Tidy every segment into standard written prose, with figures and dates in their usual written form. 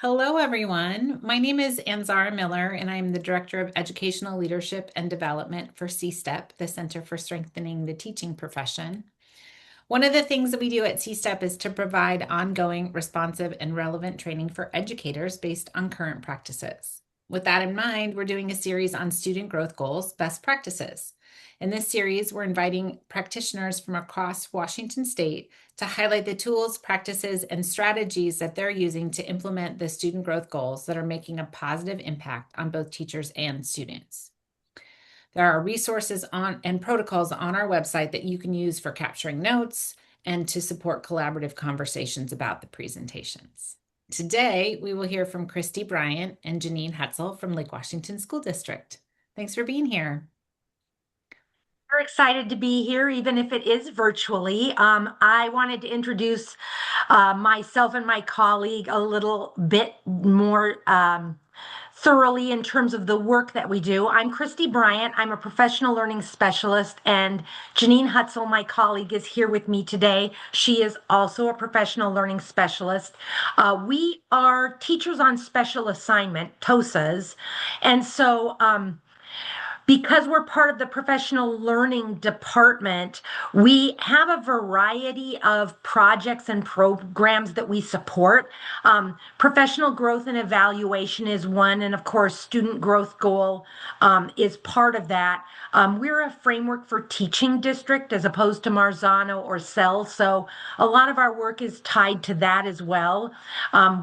Hello, everyone. My name is Anzara Miller, and I'm the Director of Educational Leadership and Development for CSTEP, the Center for Strengthening the Teaching Profession. One of the things that we do at CSTEP is to provide ongoing, responsive, and relevant training for educators based on current practices. With that in mind, we're doing a series on student growth goals, best practices. In this series, we're inviting practitioners from across Washington state to highlight the tools, practices, and strategies that they're using to implement the student growth goals that are making a positive impact on both teachers and students. There are resources on and protocols on our website that you can use for capturing notes and to support collaborative conversations about the presentations. Today, we will hear from Christy Bryant and Janine Hetzel from Lake Washington School District. Thanks for being here. We're excited to be here, even if it is virtually. I wanted to introduce myself and my colleague a little bit more thoroughly in terms of the work that we do. I'm Christy Bryant. I'm a professional learning specialist, and Janine Hutzel, my colleague, is here with me today. She is also a professional learning specialist. We are teachers on special assignment, TOSAs, and so because we're part of the professional learning department, we have a variety of projects and programs that we support. Professional growth and evaluation is one, and of course, student growth goal is part of that. We're a framework for teaching district as opposed to Marzano or CEL, so a lot of our work is tied to that as well.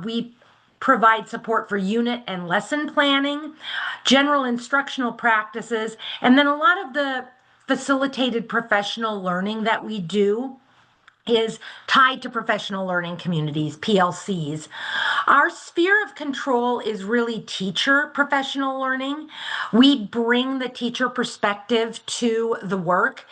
We provide support for unit and lesson planning, general instructional practices, and then a lot of the facilitated professional learning that we do is tied to professional learning communities, PLCs. Our sphere of control is really teacher professional learning. We bring the teacher perspective to the work.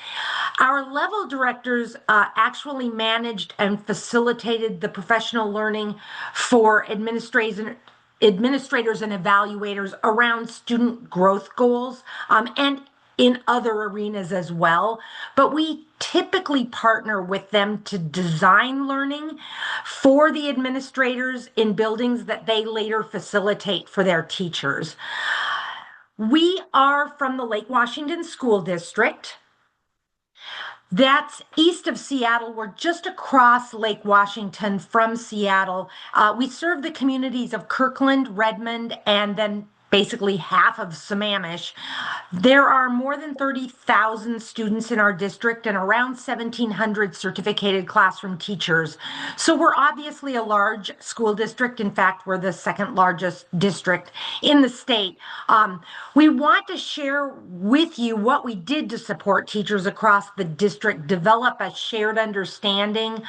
Our level directors actually managed and facilitated the professional learning for administrators and evaluators around student growth goals and in other arenas as well. But we typically partner with them to design learning for the administrators in buildings that they later facilitate for their teachers. We are from the Lake Washington School District. That's east of Seattle. We're just across Lake Washington from Seattle. We serve the communities of Kirkland, Redmond, and then basically half of Sammamish. There are more than 30,000 students in our district and around 1,700 certificated classroom teachers. So we're obviously a large school district. In fact, we're the second largest district in the state. We want to share with you what we did to support teachers across the district, develop a shared understanding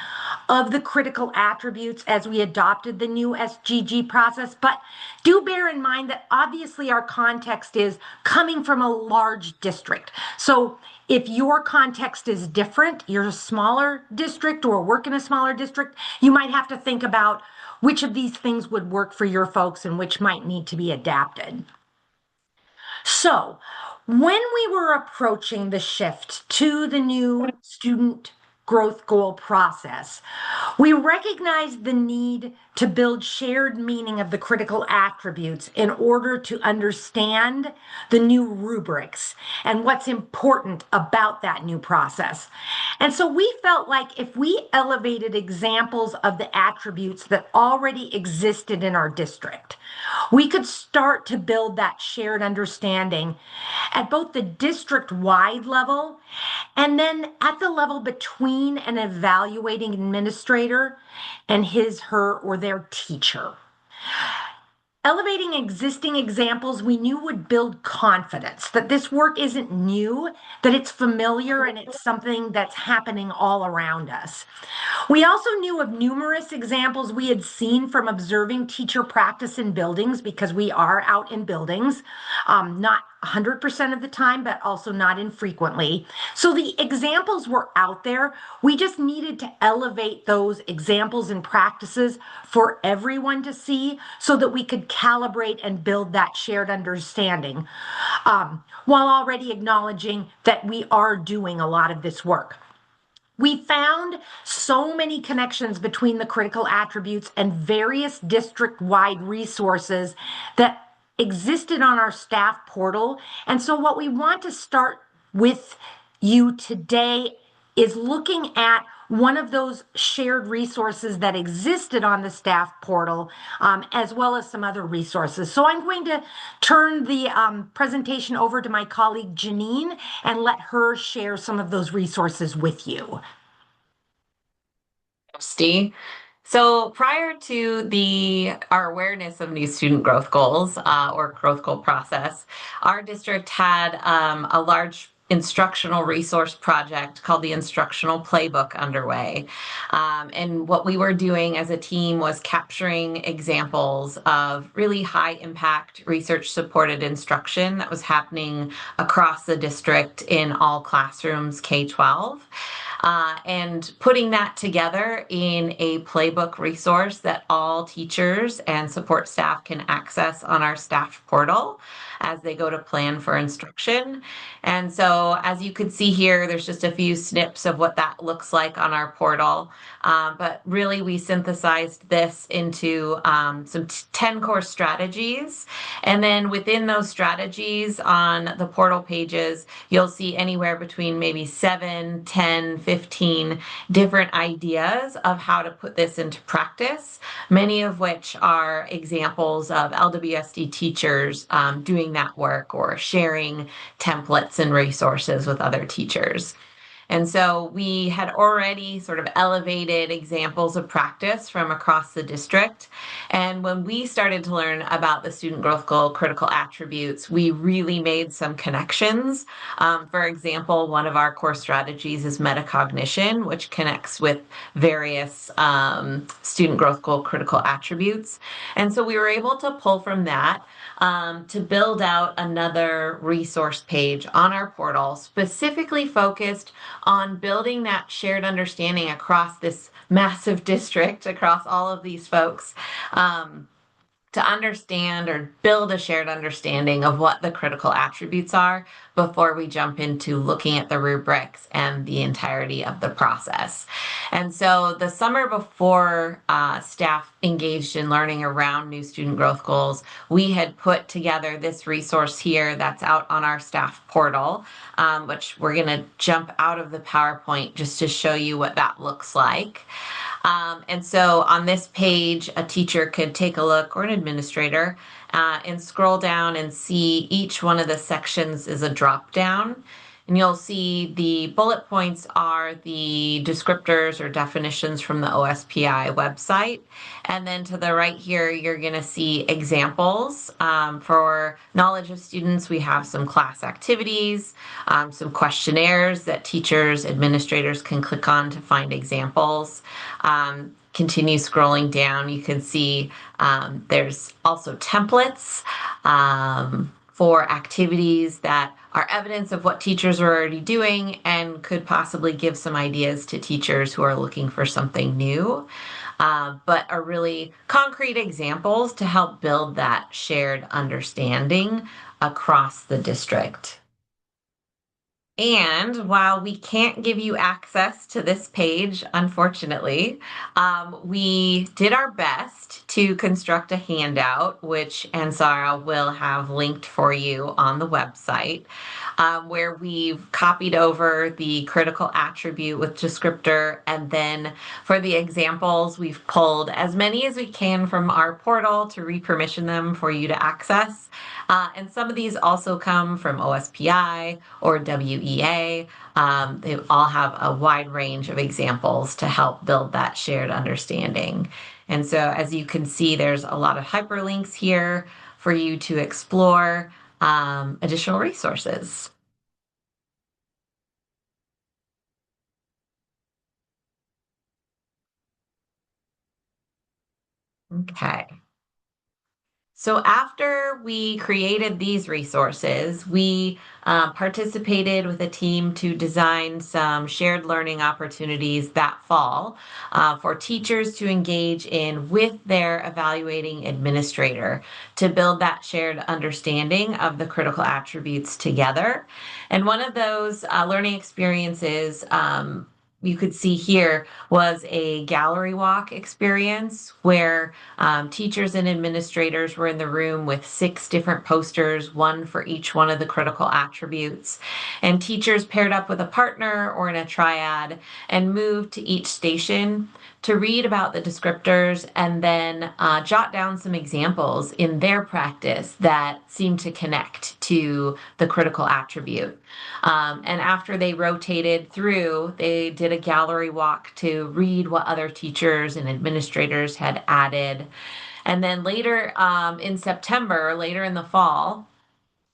of the critical attributes as we adopted the new SGG process. But do bear in mind that obviously our context is coming from a large district. So if your context is different, you're a smaller district or work in a smaller district, you might have to think about which of these things would work for your folks and which might need to be adapted. So when we were approaching the shift to the new student growth goal process, we recognized the need to build shared meaning of the critical attributes in order to understand the new rubrics and what's important about that new process. And so we felt like if we elevated examples of the attributes that already existed in our district, we could start to build that shared understanding at both the district-wide level and then at the level between an evaluating administrator and his, her, or their teacher. Elevating existing examples we knew would build confidence that this work isn't new, that it's familiar and it's something that's happening all around us. We also knew of numerous examples we had seen from observing teacher practice in buildings because we are out in buildings, not 100% of the time, but also not infrequently. So the examples were out there. We just needed to elevate those examples and practices for everyone to see so that we could calibrate and build that shared understanding, while already acknowledging that we are doing a lot of this work. We found so many connections between the critical attributes and various district-wide resources that existed on our staff portal. And so what we want to start with you today is looking at one of those shared resources that existed on the staff portal, as well as some other resources. So I'm going to turn the presentation over to my colleague Janine and let her share some of those resources with you. Steve. So prior to our awareness of new student growth goals or growth goal process, our district had a large instructional resource project called the Instructional Playbook underway. And what we were doing as a team was capturing examples of really high impact research supported instruction that was happening across the district in all classrooms K-12. And putting that together in a playbook resource that all teachers and support staff can access on our staff portal as they go to plan for instruction. And so, as you can see here, there's just a few snips of what that looks like on our portal. But really, we synthesized this into some 10 core strategies. And then within those strategies on the portal pages, you'll see anywhere between maybe 7, 10, 15 different ideas of how to put this into practice, many of which are examples of LWSD teachers doing that work or sharing templates and resources with other teachers. And so we had already sort of elevated examples of practice from across the district. And when we started to learn about the student growth goal critical attributes, we really made some connections. For example, one of our core strategies is metacognition, which connects with various student growth goal critical attributes. And so we were able to pull from that to build out another resource page on our portal, specifically focused on building that shared understanding across this massive district, across all of these folks, to understand or build a shared understanding of what the critical attributes are before we jump into looking at the rubrics and the entirety of the process. And so the summer before staff engaged in learning around new student growth goals, we had put together this resource here that's out on our staff portal, which we're going to jump out of the PowerPoint just to show you what that looks like. And so on this page, a teacher could take a look, or an administrator, and scroll down and see each one of the sections is a drop down. And you'll see the bullet points are the descriptors or definitions from the OSPI website. And then to the right here, you're going to see examples. For knowledge of students, we have some class activities, some questionnaires that teachers, administrators can click on to find examples. Continue scrolling down, you can see there's also templates for activities that are evidence of what teachers are already doing and could possibly give some ideas to teachers who are looking for something new, but are really concrete examples to help build that shared understanding across the district. And while we can't give you access to this page, unfortunately, we did our best to construct a handout, which Ansara will have linked for you on the website, where we've copied over the critical attribute with descriptor. And then for the examples, we've pulled as many as we can from our portal to re-permission them for you to access. And some of these also come from OSPI or WEA. They all have a wide range of examples to help build that shared understanding. And so as you can see, there's a lot of hyperlinks here for you to explore additional resources. Okay. So after we created these resources, we participated with a team to design some shared learning opportunities that fall for teachers to engage in with their evaluating administrator to build that shared understanding of the critical attributes together. And one of those learning experiences you could see here was a gallery walk experience where teachers and administrators were in the room with 6 different posters, one for each one of the critical attributes. And teachers paired up with a partner or in a triad and moved to each station to read about the descriptors and then jot down some examples in their practice that seem to connect to the critical attribute. And after they rotated through, they did a gallery walk to read what other teachers and administrators had added. And then later in September, later in the fall,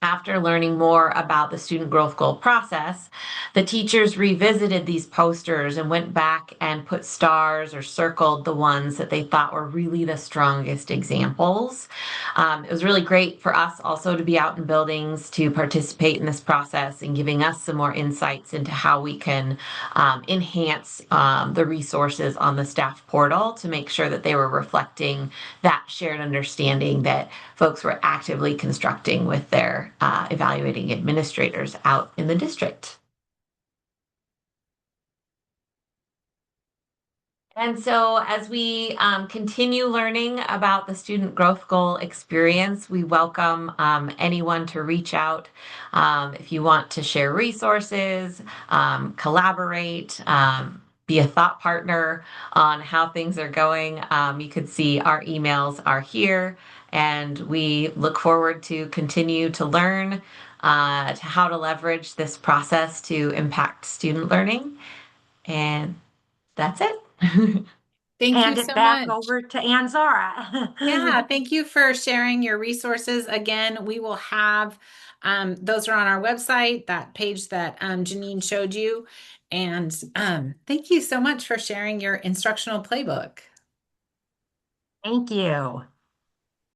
after learning more about the student growth goal process, the teachers revisited these posters and went back and put stars or circled the ones that they thought were really the strongest examples. It was really great for us also to be out in buildings to participate in this process and giving us some more insights into how we can enhance the resources on the staff portal to make sure that they were reflecting that shared understanding that folks were actively constructing with their evaluating administrators out in the district. And so, as we continue learning about the student growth goal experience, we welcome anyone to reach out if you want to share resources, collaborate, be a thought partner on how things are going. You could see our emails are here, and we look forward to continue to learn to how to leverage this process to impact student learning. And that's it. Thank you Hand it so back much. over to Anzara. Yeah, thank you for sharing your resources. Again, we will have those are on our website, that page that Janine showed you. And thank you so much for sharing your instructional playbook. Thank you.